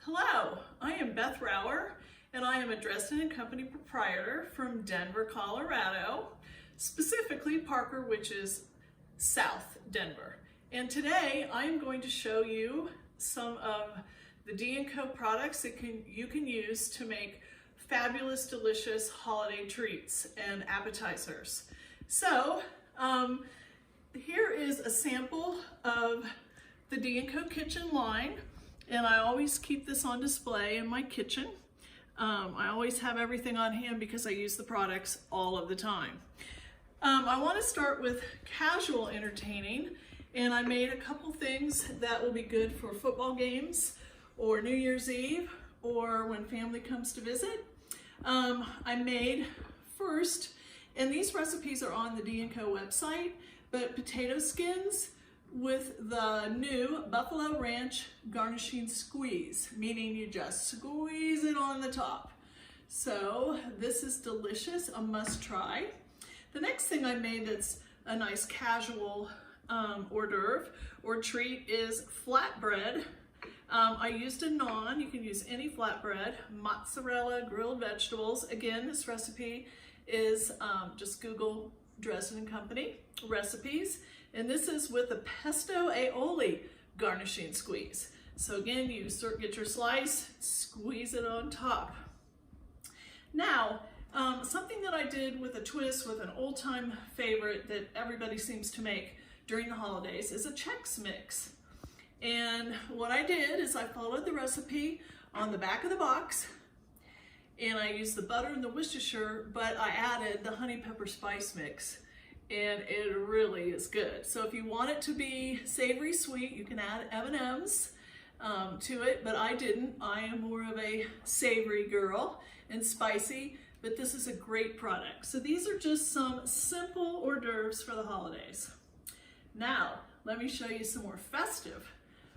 Hello, I am Beth and I am a Dresden & Company proprietor from Denver, Colorado, specifically Parker, which is South Denver. And today I am going to show you some of the D&Co products that you can use to make fabulous, delicious holiday treats and appetizers. So here is a sample of the D&Co kitchen line. And I always keep this on display in my kitchen. I always have everything on hand because I use the products all of the time. I want to start with casual entertaining, and I made a couple things that will be good for football games or New Year's Eve or when family comes to visit. I made first, and these recipes are on the D&Co website, but potato skins with the new Buffalo Ranch garnishing squeeze, meaning you just squeeze it on the top. So this is delicious, a must try. The next thing I made that's a nice casual hors d'oeuvre or treat is flatbread. I used a naan, you can use any flatbread, mozzarella, grilled vegetables. Again, this recipe is just Google Dresden & Company recipes. And this is with a pesto aioli garnishing squeeze. So again, you get your slice, squeeze it on top. Now, something that I did with a twist with an old-time favorite that everybody seems to make during the holidays is a Chex Mix. And what I did is I followed the recipe on the back of the box, and I used the butter and the Worcestershire, but I added the honey pepper spice mix. And it really is good. So if you want it to be savory sweet, you can add M&Ms to it, but I didn't. I am more of a savory girl and spicy, but this is a great product. So these are just some simple hors d'oeuvres for the holidays. Now, let me show you some more festive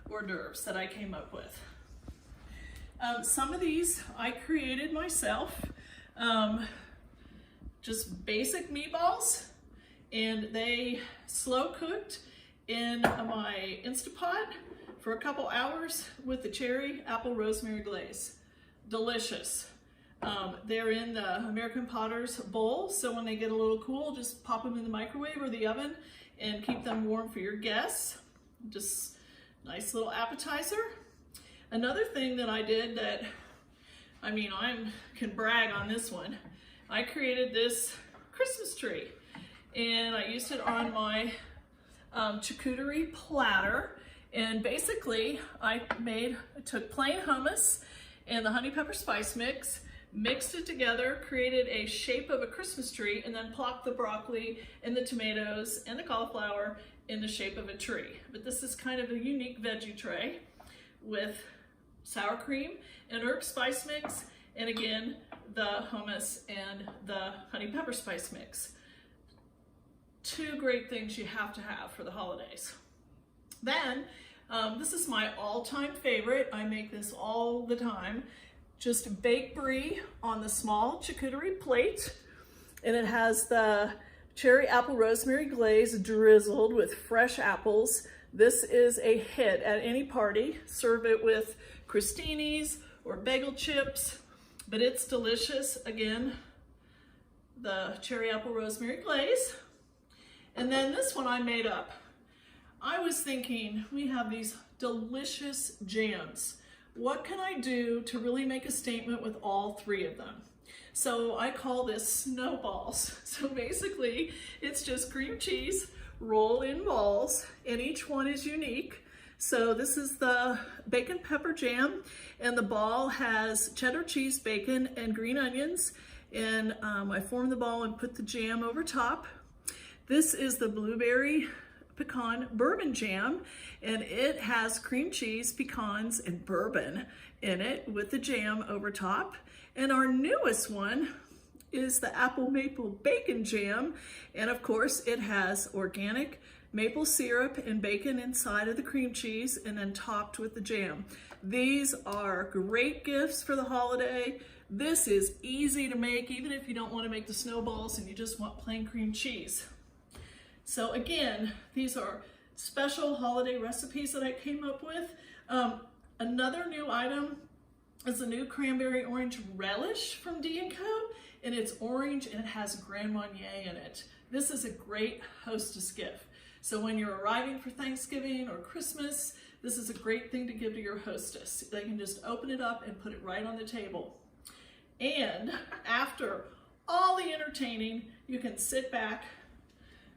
hors d'oeuvres that I came up with. Some of these I created myself, just basic meatballs. And they slow cooked in my Instapot for a couple hours with the cherry apple rosemary glaze. Delicious. They're in the American Potter's bowl, so when they get a little cool, just pop them in the microwave or the oven and keep them warm for your guests. Just nice little appetizer. Another thing that I did that, I can brag on this one. I created this Christmas tree. And I used it on my charcuterie platter. And basically, I took plain hummus and the honey pepper spice mix, mixed it together, created a shape of a Christmas tree, and then plopped the broccoli and the tomatoes and the cauliflower in the shape of a tree. But this is kind of a unique veggie tray with sour cream and herb spice mix, and again, the hummus and the honey pepper spice mix. Two great things you have to have for the holidays. Then, this is my all-time favorite. I make this all the time. Just baked brie on the small charcuterie plate. And it has the cherry apple rosemary glaze drizzled with fresh apples. This is a hit at any party. Serve it with crostinis or bagel chips, but it's delicious. Again, the cherry apple rosemary glaze. And then this one I made up. I was thinking, we have these delicious jams. What can I do to really make a statement with all three of them? So I call this snowballs. So basically, it's just cream cheese, roll in balls, and each one is unique. So this is the bacon pepper jam, and the ball has cheddar cheese, bacon, and green onions. And I form the ball and put the jam over top. This is the blueberry pecan bourbon jam, and it has cream cheese, pecans, and bourbon in it with the jam over top. And our newest one is the apple maple bacon jam, and of course it has organic maple syrup and bacon inside of the cream cheese and then topped with the jam. These are great gifts for the holiday. This is easy to make even if you don't want to make the snowballs and you just want plain cream cheese. So again, these are special holiday recipes that I came up with. Another new item is the new cranberry orange relish from D&Co, and it's orange and it has Grand Marnier in it. This is a great hostess gift. So when you're arriving for Thanksgiving or Christmas, this is a great thing to give to your hostess. They can just open it up and put it right on the table. And after all the entertaining, you can sit back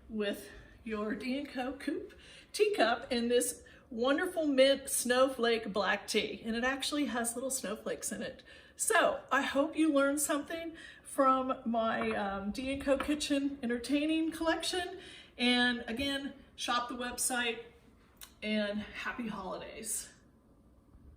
with your D&Co coupe teacup and this wonderful mint snowflake black tea. And it actually has little snowflakes in it. So I hope you learned something from my D&Co Kitchen Entertaining collection. And again, shop the website and happy holidays.